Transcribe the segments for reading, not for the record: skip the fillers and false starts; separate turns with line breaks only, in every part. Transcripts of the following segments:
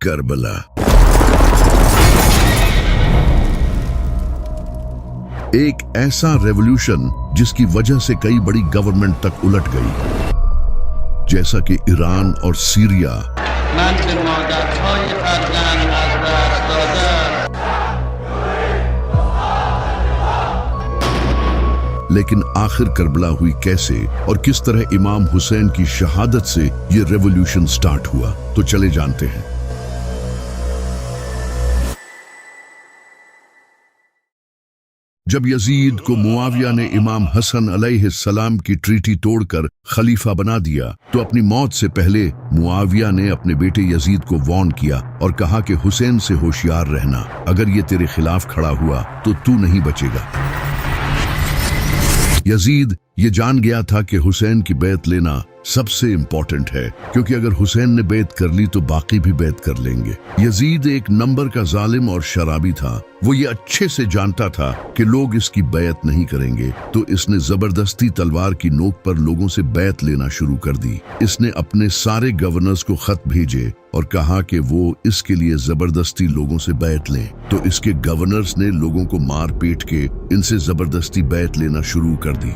کربلا۔ ایک ایسا ریولوشن جس کی وجہ سے کئی بڑی گورنمنٹ تک الٹ گئی، جیسا کہ ایران اور سیریا۔
من به مادرهای فرزند از دست داده‌ام.
لیکن آخر کربلا ہوئی کیسے اور کس طرح امام حسین کی شہادت سے یہ ریولوشن سٹارٹ ہوا، تو چلے جانتے ہیں۔ جب یزید کو معاویہ نے امام حسن علیہ السلام کی ٹریٹی توڑ کر خلیفہ بنا دیا تو اپنی موت سے پہلے معاویہ نے اپنے بیٹے یزید کو وارن کیا اور کہا کہ حسین سے ہوشیار رہنا، اگر یہ تیرے خلاف کھڑا ہوا تو تو نہیں بچے گا۔ یزید یہ جان گیا تھا کہ حسین کی بیعت لینا سب سے امپورٹنٹ ہے، کیونکہ اگر حسین نے بیعت کر لی تو باقی بھی بیعت کر لیں گے۔ یزید ایک نمبر کا ظالم اور شرابی تھا، وہ یہ اچھے سے جانتا تھا کہ لوگ اس کی بیعت نہیں کریں گے، تو اس نے زبردستی تلوار کی نوک پر لوگوں سے بیعت لینا شروع کر دی۔ اس نے اپنے سارے گورنرز کو خط بھیجے اور کہا کہ وہ اس کے لیے زبردستی لوگوں سے بیعت لیں، تو اس کے گورنرز نے لوگوں کو مار پیٹ کے ان سے زبردستی بیعت لینا شروع کر دی۔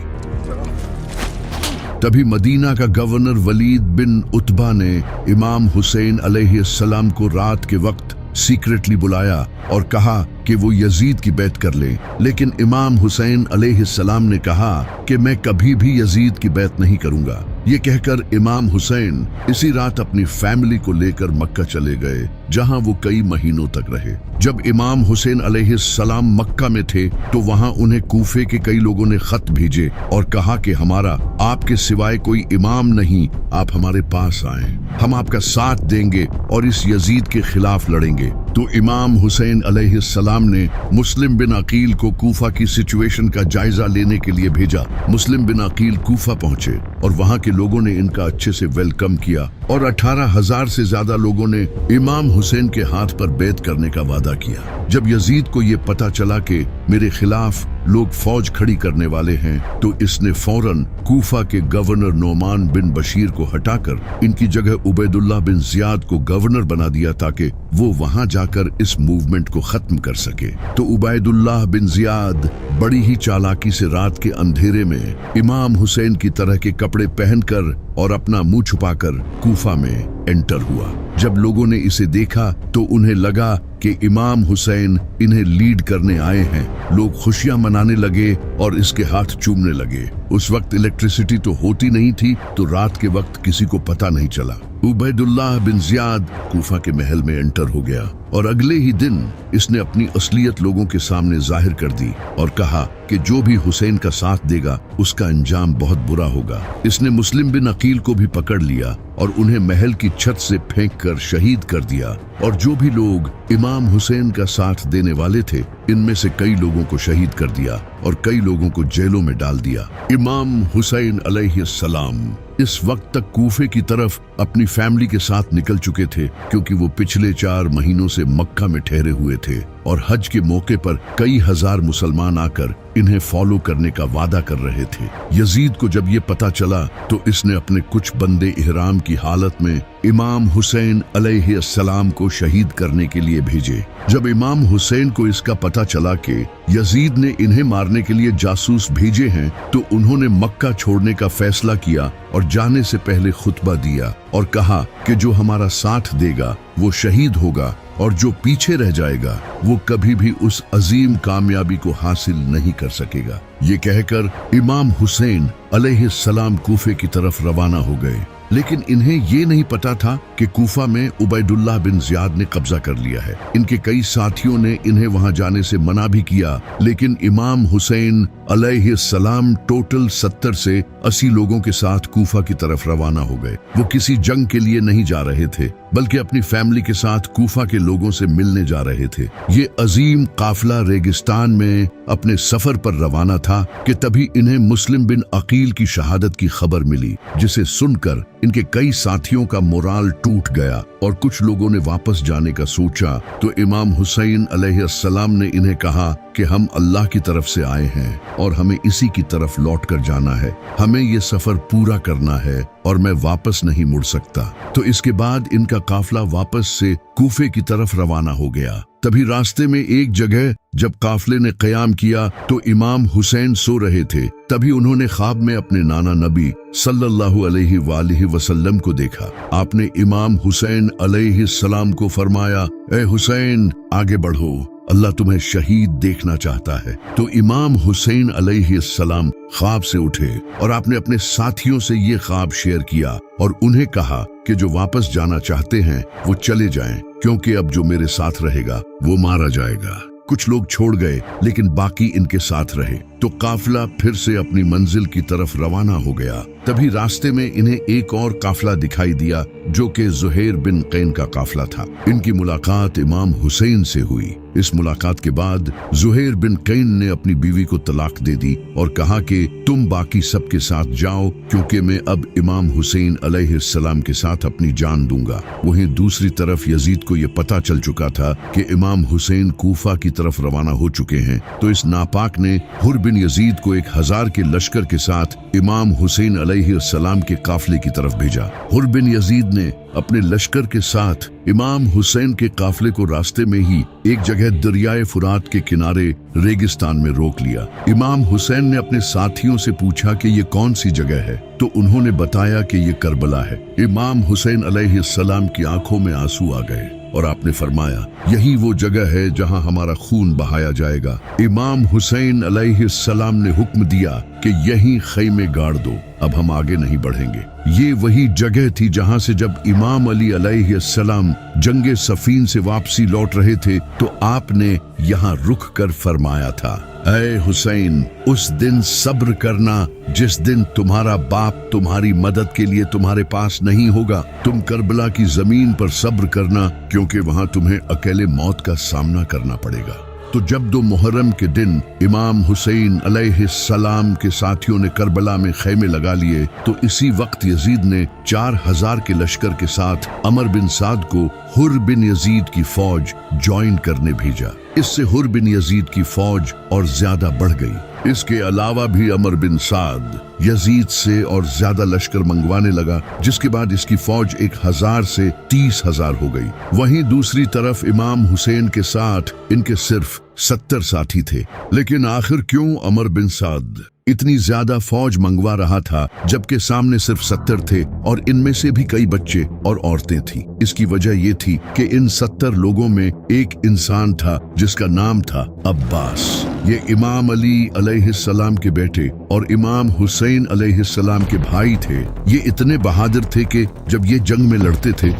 تبھی مدینہ کا گورنر ولید بن عتبہ نے امام حسین علیہ السلام کو رات کے وقت سیکریٹلی بلایا اور کہا کہ وہ یزید کی بیعت کر لیں، لیکن امام حسین علیہ السلام نے کہا کہ میں کبھی بھی یزید کی بیعت نہیں کروں گا۔ یہ کہہ کر امام حسین اسی رات اپنی فیملی کو لے کر مکہ چلے گئے، جہاں وہ کئی مہینوں تک رہے۔ جب امام حسین علیہ السلام مکہ میں تھے تو وہاں انہیں کوفے کے کئی لوگوں نے خط بھیجے اور کہا کہ ہمارا آپ کے سوائے کوئی امام نہیں، آپ ہمارے پاس آئیں، ہم آپ کا ساتھ دیں گے اور اس یزید کے خلاف لڑیں گے۔ تو امام حسین علیہ السلام نے مسلم بن عقیل کو کوفہ کی سچویشن کا جائزہ لینے کے لیے بھیجا۔ مسلم بن عقیل کوفہ پہنچے اور وہاں کے لوگوں نے ان کا اچھے سے ویلکم کیا اور 18,000 سے زیادہ لوگوں نے امام حسین کے ہاتھ پر بیعت کرنے کا وعدہ کیا۔ جب یزید کو یہ پتا چلا کہ میرے خلاف لوگ فوج کھڑی کرنے والے ہیں تو اس نے فوراً کوفہ کے گورنر نعمان بن بشیر کو ہٹا کر ان کی جگہ عبید اللہ بن زیاد کو گورنر بنا دیا تاکہ وہ وہاں جا کر اس موومنٹ کو ختم کر سکے۔ تو عبید اللہ بن زیاد بڑی ہی چالاکی سے رات کے اندھیرے میں امام حسین کی طرح کے کپڑے پہن کر اور اپنا منہ چھپا کر کوفہ میں انٹر ہوا۔ جب لوگوں نے اسے دیکھا تو انہیں لگا کہ امام حسین انہیں لیڈ کرنے آئے ہیں۔ لوگ خوشیاں منانے لگے اور اس کے ہاتھ چومنے لگے۔ اس وقت الیکٹریسٹی تو ہوتی نہیں تھی تو رات کے وقت کسی کو پتہ نہیں چلا۔ عبید اللہ بن زیاد کوفہ کے محل میں انٹر ہو گیا اور اگلے ہی دن اس نے اپنی اصلیت لوگوں کے سامنے ظاہر کر دی اور کہا کہ جو بھی حسین کا ساتھ دے گا اس کا انجام بہت برا ہوگا۔ اس نے مسلم بن عقیل کو بھی پکڑ لیا اور انہیں محل کی چھت سے پھینک کر شہید کر دیا، اور جو بھی لوگ امام حسین کا ساتھ دینے والے تھے ان میں سے کئی لوگوں کو شہید کر دیا اور کئی لوگوں کو جیلوں میں ڈال دیا۔ امام حسین علیہ السلام اس وقت تک کوفے کی طرف اپنی فیملی کے ساتھ نکل چکے تھے، کیونکہ وہ پچھلے 4 مہینوں سے مکہ میں ٹھہرے ہوئے تھے اور حج کے موقع پر کئی ہزار مسلمان آ کر انہیں فالو کرنے کا وعدہ کر رہے تھے۔ یزید کو جب یہ پتا چلا تو اس نے اپنے کچھ بندے احرام کی حالت میں امام حسین علیہ السلام کو شہید کرنے کے لیے بھیجے۔ جب امام حسین کو اس کا پتا چلا کہ یزید نے انہیں مارنے کے لیے جاسوس بھیجے ہیں تو انہوں نے مکہ چھوڑنے کا فیصلہ کیا اور جانے سے پہلے خطبہ دیا اور کہا کہ جو ہمارا ساتھ دے گا وہ شہید ہوگا اور جو پیچھے رہ جائے گا وہ کبھی بھی اس عظیم کامیابی کو حاصل نہیں کر سکے گا۔ یہ کہہ کر امام حسین علیہ السلام کوفے کی طرف روانہ ہو گئے، لیکن انہیں یہ نہیں پتا تھا کہ کوفہ میں عبید اللہ بن زیاد نے قبضہ کر لیا ہے۔ ان کے کئی ساتھیوں نے انہیں وہاں جانے سے منع بھی کیا، لیکن امام حسین علیہ السلام ٹوٹل 70 سے 80 لوگوں کے ساتھ کوفہ کی طرف روانہ ہو گئے۔ وہ کسی جنگ کے لیے نہیں جا رہے تھے بلکہ اپنی فیملی کے ساتھ کوفہ کے لوگوں سے ملنے جا رہے تھے۔ یہ عظیم قافلہ ریگستان میں اپنے سفر پر روانہ تھا کہ تبھی انہیں مسلم بن عقیل کی شہادت کی خبر ملی، جسے سن کر इनके कई साथियों का मोराल टूट गया और कुछ लोगों ने वापस जाने का सोचा। तो इमाम हुसैन अलैहिस्सलाम ने इन्हें कहा कि हम अल्लाह की तरफ से आए हैं और हमें इसी की तरफ लौट कर जाना है। हमें ये सफर पूरा करना है और मैं वापस नहीं मुड़ सकता। तो इसके बाद इनका काफिला वापस से कूफे की तरफ रवाना हो गया। तभी रास्ते में एक जगह जब काफिले ने क़याम किया तो इमाम हुसैन सो रहे थे। तभी उन्होंने ख्वाब में अपने नाना नबी सल्लल्लाहु अलैहि वसल्लम को देखा। आपने इमाम हुसैन अलैहिस्सलाम को फरमाया, ए हुसैन आगे बढ़ो, अल्लाह तुम्हें शहीद देखना चाहता है। तो इमाम हुसैन अलैहिस्सलाम ख्वाब से उठे और आपने अपने साथियों से ये ख्वाब शेयर किया और उन्हें कहा कि जो वापस जाना चाहते हैं वो चले जाएं, क्योंकि अब जो मेरे साथ रहेगा वो मारा जाएगा। कुछ लोग छोड़ गए लेकिन बाकी इनके साथ रहे। तो काफिला फिर से अपनी मंजिल की तरफ रवाना हो गया। तभी रास्ते में इन्हें एक और काफिला दिखाई दिया जो कि ज़ुहैर बिन कैन का काफिला था। इनकी मुलाकात इमाम हुसैन से हुई। इस मुलाकात के बाद ज़ुहैर बिन कैन ने अपनी बीवी को तलाक दे दी और कहा कि तुम बाकी सबके साथ जाओ, क्योंकि मैं अब इमाम हुसैन अलैहिस्सलाम के साथ अपनी जान दूंगा। वहीं दूसरी तरफ यजीद को यह पता चल चुका था कि इमाम हुसैन कूफा की तरफ रवाना हो चुके हैं। तो इस नापाक ने हुर बिन यजीद को 1000 के लश्कर के साथ इमाम हुसैन अलैहिस्सलाम के काफिले की तरफ भेजा। हुर बिन यजीद ने अपने लश्कर के साथ इमाम हुसैन के काफिले को रास्ते में ही एक जगह दरियाए फुरात के किनारे रेगिस्तान में रोक लिया। इमाम हुसैन ने अपने साथियों से पूछा कि ये कौन सी जगह है, तो उन्होंने बताया कि ये करबला है। इमाम हुसैन अलैहिस्सलाम की आंखों में आंसू आ गए और आपने फरमाया, यही वो जगह है जहां हमारा खून बहाया जाएगा। इमाम हुसैन अलैहिस्सलाम ने हुक्म दिया कि यहीं खैमे गाड़ दो, अब हम आगे नहीं बढ़ेंगे। ये वही जगह थी जहां से जब इमाम अली अलैहिस्सलाम जंगे सफीन से वापसी लौट रहे थे तो आपने यहाँ रुक कर फरमाया था, ऐ हुसैन, उस दिन सब्र करना जिस दिन तुम्हारा बाप तुम्हारी मदद के लिए तुम्हारे पास नहीं होगा। तुम करबला की जमीन पर सब्र करना, क्योंकि वहां तुम्हें अकेले मौत का सामना करना पड़ेगा। तो जब 2 मुहर्रम के दिन इमाम हुसैन अलैहिस्सलाम के साथियों ने करबला में खैमे लगा लिए तो इसी वक्त यजीद ने 4000 के लश्कर के साथ अमर बिन साद को हुर बिन यजीद की फौज ज्वाइन करने भेजा। इससे हुर बिन यजीद की फौज और ज्यादा बढ़ गई। इसके अलावा भी अमर बिन साद यजीद से और ज्यादा लश्कर मंगवाने लगा, जिसके बाद इसकी फौज 1000 से 30,000 हो गई। वहीं दूसरी तरफ इमाम हुसैन के साथ इनके सिर्फ 70 साथी थे। लेकिन आखिर क्यों अमर बिन साद इतनी ज्यादा फौज मंगवा रहा था जबकि सामने सिर्फ 70 थे और इनमें से भी कई बच्चे और औरतें थीं? इसकी वजह ये थी कि इन 70 लोगों में एक इंसान था जिसका नाम था अब्बास। ये इमाम अली अलैहिस्सलाम के बेटे और इमाम हुसैन अलैहिस्सलाम के भाई थे। ये इतने बहादुर थे कि जब ये जंग में लड़ते थे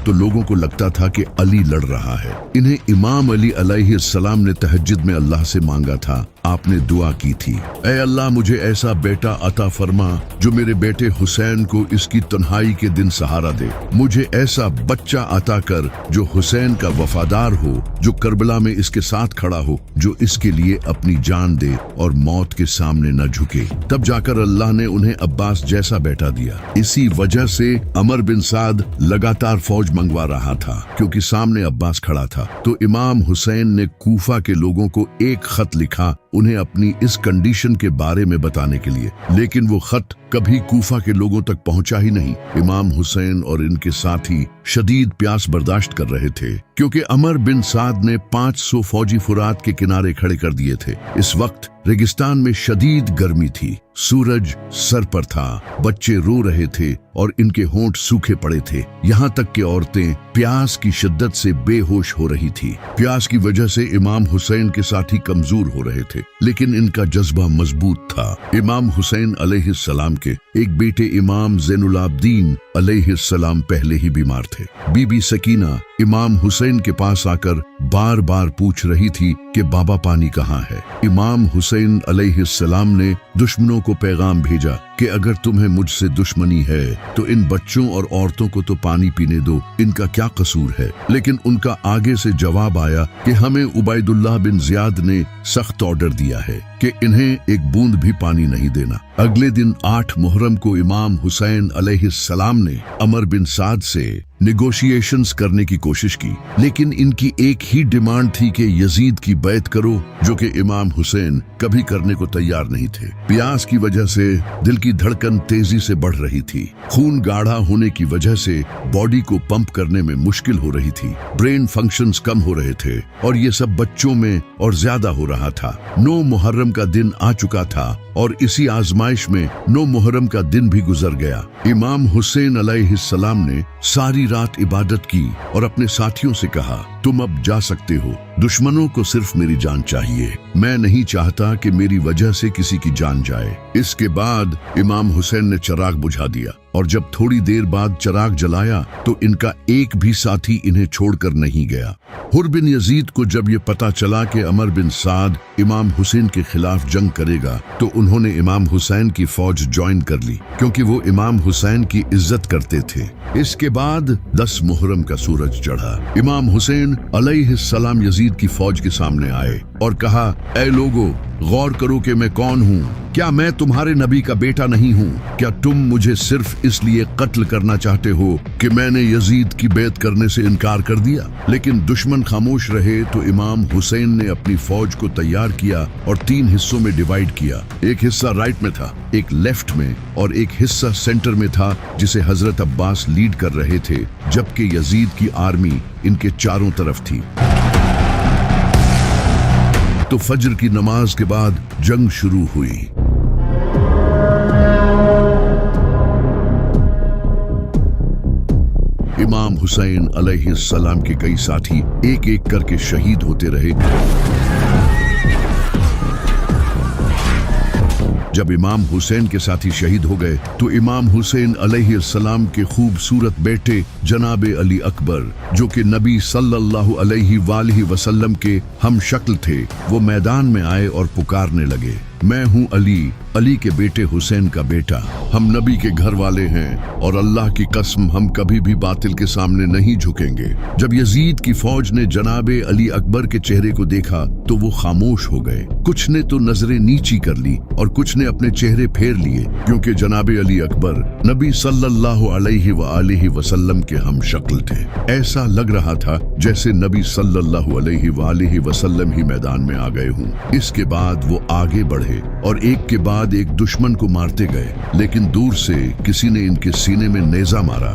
तो लोगों को लगता था कि अली लड़ रहा है। इन्हें इमाम अली अलैहिस्सलाम ने तहज्जुद में अल्लाह से मांगा था। आपने दुआ की थी, ऐ अल्लाह, मुझे ऐसा बेटा अता फरमा जो मेरे बेटे हुसैन को इसकी तन्हाई के दिन सहारा दे। मुझे ऐसा बच्चा अता कर जो हुसैन का वफादार हो, जो करबला में इसके साथ खड़ा हो, जो इसके लिए अपनी जान दे और मौत के सामने न झुके। तब जाकर अल्लाह ने उन्हें अब्बास जैसा बेटा दिया। इसी वजह से अमर बिन साद लगातार फौज मंगवा रहा था, क्योंकि सामने अब्बास खड़ा था। तो इमाम हुसैन ने कूफा के लोगों को एक खत लिखा उन्हें अपनी इस कंडीशन के बारे में बताने के लिए, लेकिन वो खत कभी कूफा के लोगों तक पहुंचा ही नहीं। इमाम हुसैन और इनके साथी शदीद प्यास बर्दाश्त कर रहे थे, क्योंकि अमर बिन साद ने 500 फौजी फुरात के किनारे खड़े कर दिए थे। इस वक्त रेगिस्तान में शदीद गर्मी थी, सूरज सर पर था, बच्चे रो रहे थे और इनके होंठ सूखे पड़े थे। यहाँ तक कि औरतें प्यास की शिद्दत से बेहोश हो रही थी। प्यास की वजह से इमाम हुसैन के साथी कमजोर हो रहे थे, लेकिन इनका जज्बा मजबूत था। इमाम हुसैन अलैहिस्सलाम के एक बेटे इमाम ज़ैनुलाब्दीन अलैहिस्सलाम पहले ही बीमार थे। बीबी सकीना इमाम हुसैन के पास आकर बार बार पूछ रही थी कि बाबा पानी कहाँ है। इमाम हुसैन अलैहिस्सलाम ने दुश्मनों को पैगाम भेजा कि अगर तुम्हें मुझसे दुश्मनी है तो इन बच्चों और औरतों को तो पानी पीने दो, इनका क्या कसूर है। लेकिन उनका आगे से जवाब आया कि हमें उबैदुल्लाह बिन जियाद ने सख्त ऑर्डर दिया है कि इन्हें एक बूंद भी पानी नहीं देना। अगले दिन 8 मुहर्रम को इमाम हुसैन अलैहिस्सलाम ने अमर बिन साद से निगोशिएशंस करने की कोशिश की, लेकिन इनकी एक ही डिमांड थी कि यजीद की बैत करो, जो कि इमाम हुसैन कभी करने को तैयार नहीं थे। प्यास की वजह से दिल की धड़कन तेजी से बढ़ रही थी, खून गाढ़ा होने की वजह से बॉडी को पंप करने में मुश्किल हो रही थी, ब्रेन फंक्शंस कम हो रहे थे और ये सब बच्चों में और ज्यादा हो रहा था। 9 मुहर्रम का दिन आ चुका था और इसी आजमाइश में 9 मुहर्रम का दिन भी गुजर गया। इमाम हुसैन अलैहिस्सलाम ने सारी रात इबादत की और अपने साथियों से कहा, तुम अब जा सकते हो, दुश्मनों को सिर्फ मेरी जान चाहिए, मैं नहीं चाहता कि मेरी वजह से किसी की जान जाए। इसके बाद इमाम हुसैन ने चिराग बुझा दिया और जब थोड़ी देर बाद चिराग जलाया तो इनका एक भी साथी इन्हें छोड़कर नहीं गया। हुर बिन यजीद को जब ये पता चला कि अमर बिन साद इमाम हुसैन के खिलाफ जंग करेगा तो उन्होंने इमाम हुसैन की फौज ज्वाइन कर ली, क्योंकि वो इमाम हुसैन की इज्जत करते थे। इसके बाद 10 मुहर्रम का सूरज चढ़ा। इमाम हुसैन अलैहिस्सलाम यजीद की फौज के सामने आए और कहा, ऐ लोगो, गौर करो कि मैं कौन हूँ। क्या मैं तुम्हारे नबी का बेटा नहीं हूँ? क्या तुम मुझे सिर्फ इसलिए कत्ल करना चाहते हो कि मैंने यजीद की बैत करने से इनकार कर दिया? लेकिन दुश्मन खामोश रहे तो इमाम हुसैन ने अपनी फौज को तैयार किया और 3 हिस्सों में डिवाइड किया। एक हिस्सा राइट में था, एक लेफ्ट में और एक हिस्सा सेंटर में था, जिसे हजरत अब्बास लीड कर रहे थे, जबकि यजीद की आर्मी इनके चारों तरफ थी। तो फज्र की नमाज के बाद जंग शुरू हुई। इमाम हुसैन अलैहिस्सलाम के कई साथी एक एक करके शहीद होते रहे। जब इमाम हुसैन के साथी शहीद हो गए तो इमाम हुसैन अलैहिस्सलाम के खूबसूरत बेटे जनाबे अली अकबर, जो कि नबी सल्लल्लाहु अलैहि वसल्लम के हम शक्ल थे, वो मैदान में आए और पुकारने लगे, मैं हूँ अली, अली के बेटे हुसैन का बेटा। हम नबी के घर वाले हैं और अल्लाह की कसम हम कभी भी बातिल के सामने नहीं झुकेंगे। जब यजीद की फौज ने जनाबे अली अकबर के चेहरे को देखा तो वो खामोश हो गए। कुछ ने तो नजरें नीची कर ली और कुछ ने अपने चेहरे फेर लिए, क्योंकि जनाबे अली अकबर नबी सल्लल्लाहु अलैहि वसल्लम के हम शक्ल थे। ऐसा लग रहा था जैसे नबी सल्लल्लाहु अलैहि वसल्लम ही मैदान में आ गए हों। इसके बाद वो आगे बढ़े और एक के बाद एक दुश्मन को मारते गए, लेकिन दूर से किसी ने इनके सीने में नेजा मारा,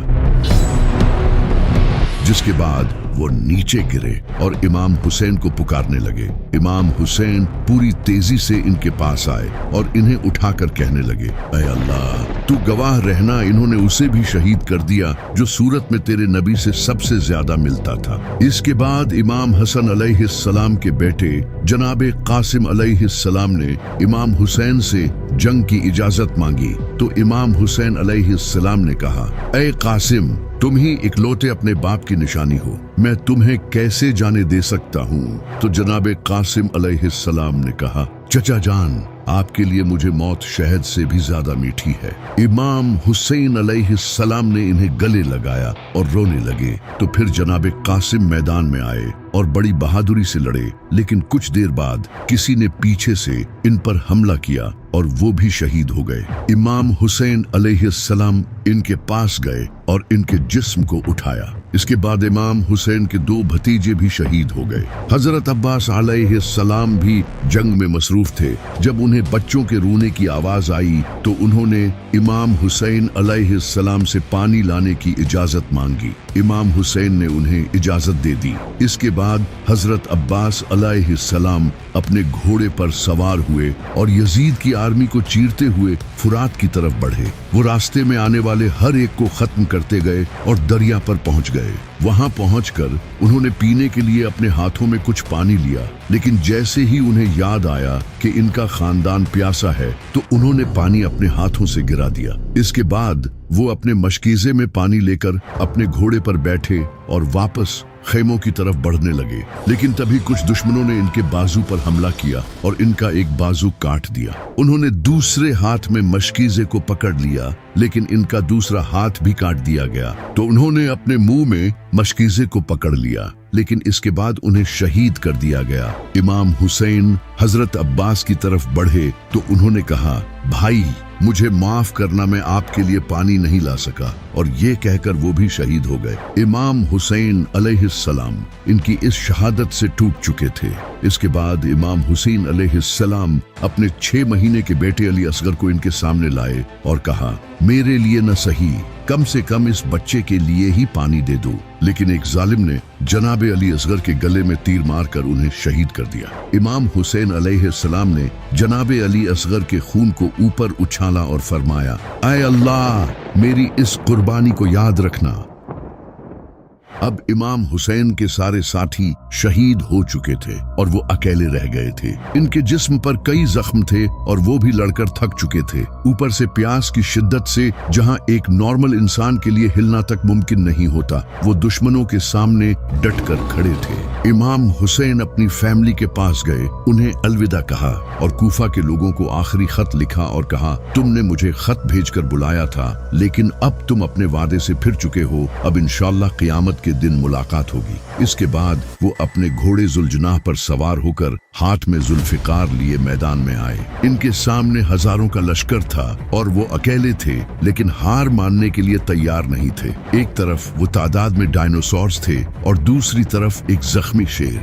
जिसके बाद वो नीचे गिरे और इमाम हुसैन को पुकारने लगे। इमाम हुसैन पूरी तेजी से इनके पास आए और इन्हें उठाकर कहने लगे, ऐ अल्लाह, तू गवाह रहना, इन्होंने उसे भी शहीद कर दिया जो सूरत में तेरे नबी से सबसे ज्यादा मिलता था। इसके बाद इमाम हसन अलैहिस्सलाम के बेटे जनाबे कासिम अलैहिस्सलाम ने इमाम हुसैन से जंग की इजाजत मांगी तो इमाम हुसैन अलैहिस्सलाम ने कहा, ऐ कासिम, तुम ही इकलौते अपने बाप की निशानी हो, मैं तुम्हें कैसे जाने दे सकता हूँ। तो जनाबे कासिम अलैहिस्सलाम ने कहा, चचा जान, आपके लिए मुझे मौत शहद से भी ज्यादा मीठी है। इमाम हुसैन अलैहिस्सलाम ने इन्हें गले लगाया और रोने लगे। तो फिर जनाबे कासिम मैदान में आए और बड़ी बहादुरी से लड़े, लेकिन कुछ देर बाद किसी ने पीछे से इन पर हमला किया और वो भी शहीद हो गए। इमाम हुसैन अलैहिस्सलाम इनके पास गए और इनके जिस्म को उठाया। इसके बाद इमाम हुसैन के 2 भतीजे भी शहीद हो गए। हजरत अब्बास अलैहिस्सलाम भी जंग में मसरूफ थे। जब उन्हें बच्चों के रोने की आवाज आई तो उन्होंने इमाम हुसैन अलैहिस्सलाम से पानी लाने की इजाजत मांगी। इमाम हुसैन ने उन्हें इजाजत दे दी। इसके बाद हजरत अब्बास अलैहिस्सलाम अपने घोड़े पर सवार हुए और यजीद की आर्मी को चीरते हुए फुरात की तरफ बढ़े। वो रास्ते में आने वाले हर एक को खत्म करते गए और दरिया पर पहुंच गए। वहां पहुंचकर उन्होंने पीने के लिए अपने हाथों में कुछ पानी लिया, लेकिन जैसे ही उन्हें याद आया कि इनका खानदान प्यासा है तो उन्होंने पानी अपने हाथों से गिरा दिया। इसके बाद वो अपने मशकीजे में पानी लेकर अपने घोड़े पर बैठे और वापस खेमों की तरफ बढ़ने लगे, लेकिन तभी कुछ दुश्मनों ने इनके बाजू पर हमला किया और इनका एक बाजू काट दिया। उन्होंने दूसरे हाथ में मशकीज़े को पकड़ लिया, लेकिन इनका दूसरा हाथ भी काट दिया गया। तो उन्होंने अपने मुंह में मशकीज़े को पकड़ लिया, लेकिन इसके बाद उन्हें शहीद कर दिया गया। इमाम हुसैन हजरत अब्बास की तरफ बढ़े तो उन्होंने कहा, भाई मुझे माफ करना, मैं आपके लिए पानी नहीं ला सका, और ये कहकर वो भी शहीद हो गए। इमाम हुसैन अलैहिस्सलाम इनकी इस शहादत से टूट चुके थे। इसके बाद इमाम हुसैन अलैहिस्सलाम अपने 6 महीने के बेटे अली असगर को इनके सामने लाए और कहा, मेरे लिए न सही, कम से कम इस बच्चे के लिए ही पानी दे दो। लेकिन एक जालिम ने जनाबे अली असगर के गले में तीर मारकर उन्हें शहीद कर दिया। इमाम हुसैन अलैहिस्सलाम ने जनाबे अली असगर के खून को ऊपर उछाला और फरमाया, ऐ अल्लाह, मेरी इस कुर्बानी को याद रखना। अब इमाम हुसैन के सारे साथी शहीद हो चुके थे और वो अकेले रह गए थे। इनके जिस्म पर कई जख्म थे और वो भी लड़कर थक चुके थे। ऊपर से प्यास की शिद्दत से जहां एक नॉर्मल इंसान के लिए हिलना तक मुमकिन नहीं होता, वो दुश्मनों के सामने डटकर खड़े थे। इमाम हुसैन अपनी फैमिली के पास गए, उन्हें अलविदा कहा और कूफा के लोगों को आखिरी खत लिखा और कहा, तुमने मुझे खत भेजकर बुलाया था, लेकिन अब तुम अपने वादे से फिर चुके हो। अब इंशाअल्लाह क़यामत के दिन मुलाकात होगी। इसके बाद वो अपने घोड़े जुल्जनाह पर सवार होकर हाथ में जुल्फिकार लिए मैदान में आए। इनके सामने हजारों का लश्कर था और वो अकेले थे, लेकिन हार मानने के लिए तैयार नहीं थे। एक तरफ वो तादाद में डायनासोर्स थे और दूसरी तरफ एक जख्मी शेर।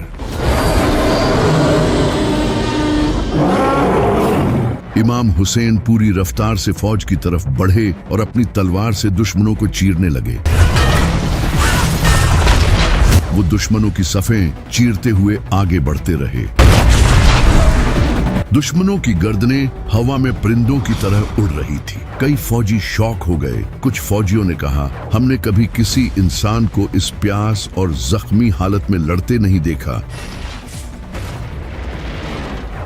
इमाम हुसैन पूरी रफ्तार से फौज की तरफ बढ़े और अपनी तलवार से दुश्मनों को चीरने लगे। वो दुश्मनों की सफ़ें चीरते हुए आगे बढ़ते रहे। दुश्मनों की गर्दनें हवा में परिंदों की तरह उड़ रही थी। कई फौजी शौक हो गए। कुछ फौजियों ने कहा, हमने कभी किसी इंसान को इस प्यास और जख्मी हालत में लड़ते नहीं देखा।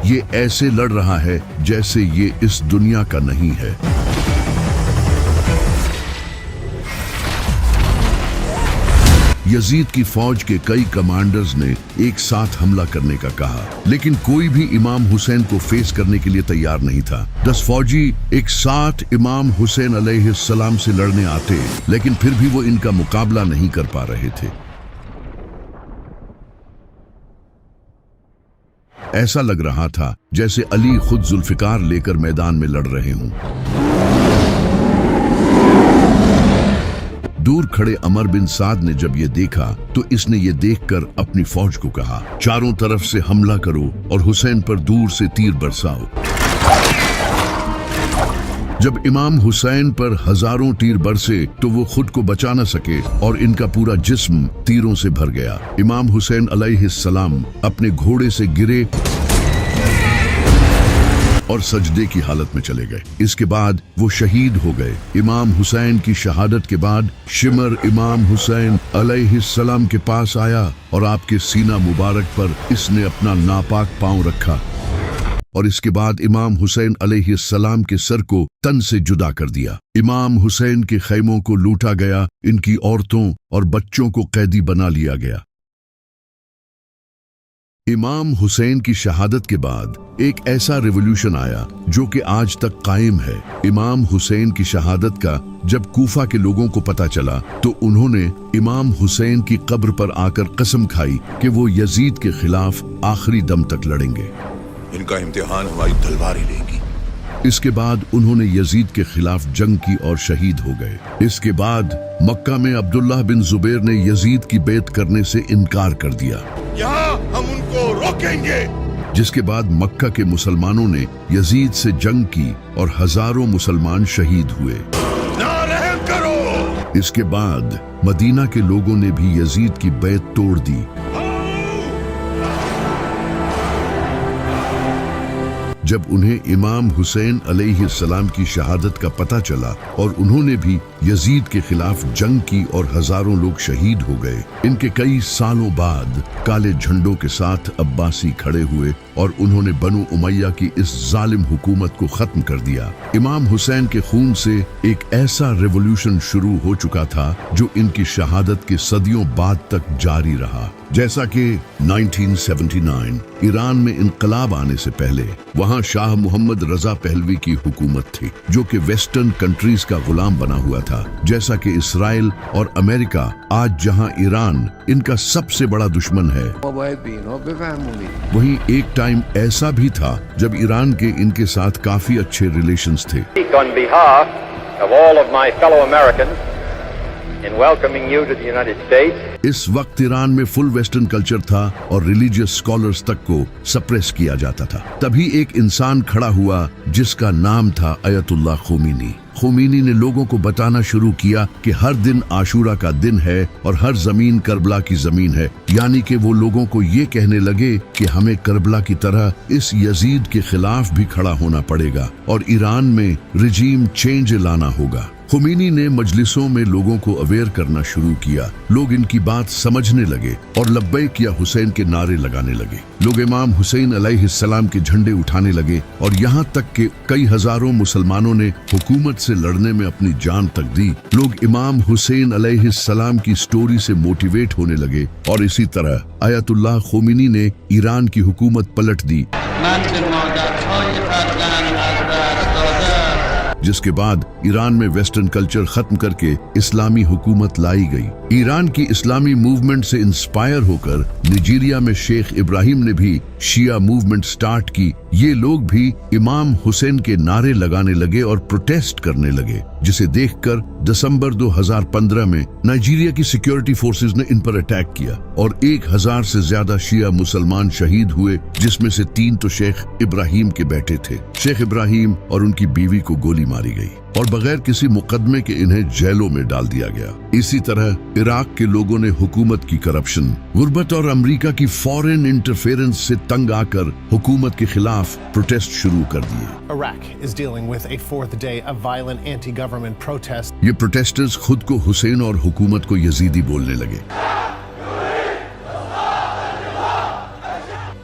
ये ऐसे लड़ रहा है जैसे ये इस दुनिया का नहीं है। यजीद की फौज के कई कमांडर्स ने एक साथ हमला करने का कहा, लेकिन कोई भी इमाम हुसैन को फेस करने के लिए तैयार नहीं था। 10 फौजी एक साथ इमाम हुसैन अलैहिस्सलाम से लड़ने आते, लेकिन फिर भी वो इनका मुकाबला नहीं कर पा रहे थे। ऐसा लग रहा था जैसे अली खुद जुल्फिकार लेकर मैदान में लड़ रहे हों। दूर खड़े अमर बिन साद ने जब ये देखा तो इसने ये देखकर अपनी फौज को कहा, चारों तरफ से हमला करो और हुसैन पर दूर से तीर बरसाओ। जब इमाम हुसैन पर हजारों तीर बरसे तो वो खुद को बचा न सके और इनका पूरा जिस्म तीरों से भर गया। इमाम हुसैन अलैहिस्सलाम अपने घोड़े से गिरे और सजदे की हालत में चले गए। इसके बाद वो शहीद हो गए। इमाम हुसैन की शहादत के बाद शिमर इमाम हुसैन अलैहिस्सलाम के पास आया और आपके सीना मुबारक पर इसने अपना नापाक पांव रखा और इसके बाद इमाम हुसैन अलैहिस्सलाम के सर को तन से जुदा कर दिया। इमाम हुसैन के खैमों को लूटा गया, इनकी औरतों और बच्चों को कैदी बना लिया गया। इमाम हुसैन की शहादत के बाद एक ऐसा रिवॉल्यूशन आया जो कि आज तक कायम है। इमाम हुसैन की शहादत का जब कूफा के लोगों को पता चला तो उन्होंने इमाम हुसैन की कब्र पर आकर कसम खाई कि वो यजीद के खिलाफ आखिरी दम तक लड़ेंगे।
इनका इम्तिहान हमारी तलवार ही लेगी।
इसके बाद उन्होंने यजीद के खिलाफ जंग की और शहीद हो गए। इसके बाद मक्का में अब्दुल्लाह बिन जुबैर ने यजीद की बैत करने से इनकार कर दिया।
यहाँ हम उनको रोकेंगे।
जिसके बाद मक्का के मुसलमानों ने यजीद से जंग की और हजारों मुसलमान शहीद हुए।
ना रहम करो।
इसके बाद मदीना के लोगों ने भी यजीद की बैत तोड़ दी। जब उन्हें इमाम हुसैन अलैहिस्सलाम की शहादत का पता चला और उन्होंने भी यजीद के खिलाफ जंग की और हजारों लोग शहीद हो गए। इनके कई सालों बाद काले झंडों के साथ अब्बासी खड़े हुए اور انہوں نے بنو امیہ کی اس ظالم حکومت کو ختم کر دیا۔ امام حسین کے خون سے ایک ایسا ریولوشن شروع ہو چکا تھا جو ان کی شہادت کے صدیوں بعد تک جاری رہا۔ جیسا کہ 1979 ایران میں انقلاب آنے سے پہلے وہاں شاہ محمد رضا پہلوی کی حکومت تھی جو کہ ویسٹرن کنٹریز کا غلام بنا ہوا تھا، جیسا کہ اسرائیل اور امریکہ آج جہاں ایران ان کا سب سے بڑا دشمن ہے، وہیں ایک ٹائم ایسا بھی تھا جب ایران کے ان کے ساتھ کافی اچھے ریلیشنز تھے۔
On behalf of all of my fellow Americans in welcoming you to the United States.
اس وقت ایران میں فل ویسٹرن کلچر تھا اور ریلیجیس اسکالرز تک کو سپریس کیا جاتا تھا۔ تبھی ایک انسان کھڑا ہوا جس کا نام تھا آیت اللہ خمینی۔ خمینی نے لوگوں کو بتانا شروع کیا کہ ہر دن عاشورہ کا دن ہے اور ہر زمین کربلا کی زمین ہے، یعنی کہ وہ لوگوں کو یہ کہنے لگے کہ ہمیں کربلا کی طرح اس یزید کے خلاف بھی کھڑا ہونا پڑے گا اور ایران میں رجیم چینج لانا ہوگا۔ خمینی نے مجلسوں میں لوگوں کو اویئر کرنا شروع کیا، لوگ ان کی بات سمجھنے لگے اور لبیک یا حسین کے نعرے لگانے لگے۔ لوگ امام حسین علیہ السلام کے جھنڈے اٹھانے لگے اور یہاں تک کہ کئی ہزاروں مسلمانوں نے حکومت سے لڑنے میں اپنی جان تک دی۔ لوگ امام حسین علیہ السلام کی سٹوری سے موٹیویٹ ہونے لگے اور اسی طرح آیت اللہ خمینی نے ایران کی حکومت پلٹ دی،
من به مادرهای فرزند از دست دادم.
جس کے بعد ایران میں ویسٹرن کلچر ختم کر کے اسلامی حکومت لائی گئی۔ ایران کی اسلامی موومنٹ سے انسپائر ہو کر نائجیریا میں شیخ ابراہیم نے بھی شیعہ موومنٹ سٹارٹ کی۔ یہ لوگ بھی امام حسین کے نعرے لگانے لگے اور پروٹیسٹ کرنے لگے، جسے دیکھ کر دسمبر 2015 میں نائجیریا کی سیکیورٹی فورسز نے ان پر اٹیک کیا اور 1000 سے زیادہ شیعہ مسلمان شہید ہوئے، جس میں سے 3 تو شیخ ابراہیم کے بیٹے تھے۔ شیخ ابراہیم اور ان کی بیوی کو گولی ماری گئی اور بغیر کسی مقدمے کے انہیں جیلوں میں ڈال دیا گیا۔ اسی طرح عراق کے لوگوں نے حکومت کی کرپشن، غربت اور امریکہ کی فورن انٹرفیرنس سے تنگ آ کر حکومت کے خلاف پروٹیسٹ شروع کر دیے۔
Iraq is dealing with a fourth day of violent anti-government protests.
یہ پروٹیسٹرز خود کو حسین اور حکومت کو یزیدی بولنے لگے۔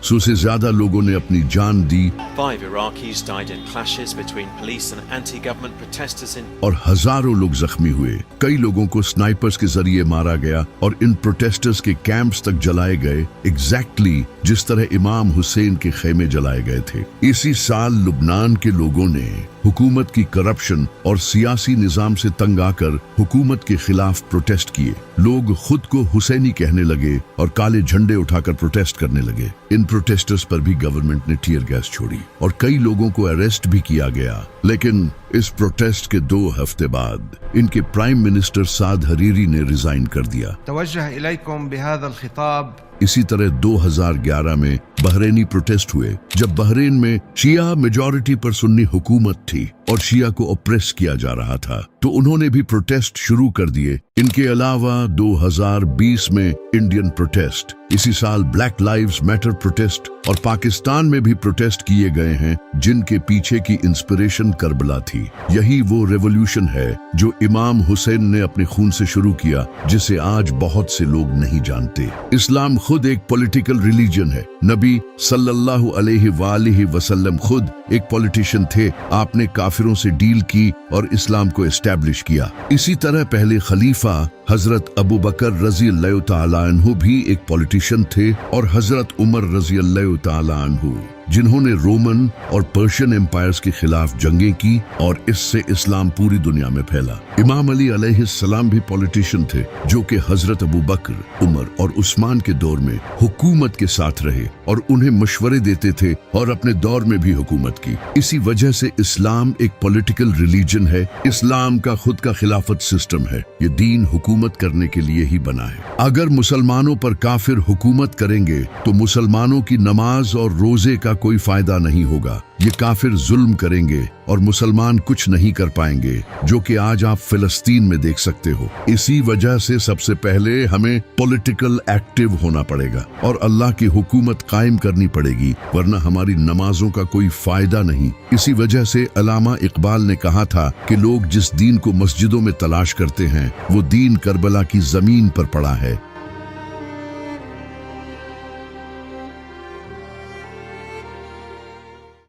100 سے زیادہ لوگوں نے اپنی جان دی
5 Iraqis died in clashes between police and anti-government protesters in
اور ہزاروں لوگ زخمی ہوئے۔ کئی لوگوں کو سنائپرز کے ذریعے مارا گیا اور ان پروٹیسٹرز کے کیمپس تک جلائے گئے، ایگزیکٹلی جس طرح امام حسین کے خیمے جلائے گئے تھے۔ اسی سال لبنان کے لوگوں نے حکومت کی کرپشن اور سیاسی نظام سے تنگ آ کر حکومت کے خلاف پروٹیسٹ کیے۔ لوگ خود کو حسینی کہنے لگے اور کالے جھنڈے اٹھا کر پروٹیسٹ کرنے لگے۔ ان پروٹیسٹرز پر بھی گورنمنٹ نے ٹیئر گیس چھوڑی اور کئی لوگوں کو اریسٹ بھی کیا گیا۔ لیکن اس پروٹیسٹ کے 2 ہفتے بعد ان کے پرائم منسٹر سعد حریری نے ریزائن کر دیا۔
توجه إليكم بهذا الخطاب
اسی طرح 2011 میں بحرینی پروٹیسٹ ہوئے، جب بحرین میں شیعہ میجورٹی پر سنی حکومت تھی اور شیعہ کو اپریس کیا جا رہا تھا، تو انہوں نے بھی پروٹیسٹ شروع کر دیے۔ ان کے علاوہ 2020 میں انڈین پروٹیسٹ، اسی سال بلیک لائیوز میٹر پروٹیسٹ اور پاکستان میں بھی پروٹیسٹ کیے گئے ہیں، جن کے پیچھے کی انسپریشن کربلا تھی۔ یہی وہ ریولوشن ہے جو امام حسین نے اپنے خون سے شروع کیا، جسے آج بہت سے لوگ نہیں جانتے۔ اسلام خود ایک پولیٹیکل ریلیجن ہے۔ نبی صلی اللہ علیہ وآلہ وسلم خود ایک پولیٹیشین تھے۔ آپ نے کافروں سے ڈیل کی اور اسلام کو اسٹیبلش کیا۔ اسی طرح پہلے خلیفہ حضرت ابو بکر رضی اللہ تعالیٰ عنہ بھی ایک پولیٹیشین تھے، اور حضرت عمر رضی اللہ تعالیٰ عنہ، جنہوں نے رومن اور پرشین امپائرز کے خلاف جنگیں کی اور اس سے اسلام پوری دنیا میں پھیلا۔ امام علی علیہ السلام بھی پولیٹیشین تھے، جو کہ حضرت ابو بکر، عمر اور عثمان کے دور میں حکومت کے ساتھ رہے اور انہیں مشورے دیتے تھے اور اپنے دور میں بھی حکومت کی۔ اسی وجہ سے اسلام ایک پولیٹیکل ریلیجن ہے۔ اسلام کا خود کا خلافت سسٹم ہے۔ یہ دین حکومت کرنے کے لیے ہی بنا ہے۔ اگر مسلمانوں پر کافر حکومت کریں گے تو مسلمانوں کی نماز اور روزے کا کوئی فائدہ نہیں ہوگا۔ یہ کافر ظلم کریں گے اور مسلمان کچھ نہیں کر پائیں گے، جو کہ آج آپ فلسطین میں دیکھ سکتے ہو۔ اسی وجہ سے سب سے پہلے ہمیں پولیٹیکل ایکٹیو ہونا پڑے گا اور اللہ کی حکومت قائم کرنی پڑے گی، ورنہ ہماری نمازوں کا کوئی فائدہ نہیں۔ اسی وجہ سے علامہ اقبال نے کہا تھا کہ لوگ جس دین کو مسجدوں میں تلاش کرتے ہیں، وہ دین کربلا کی زمین پر پڑا ہے۔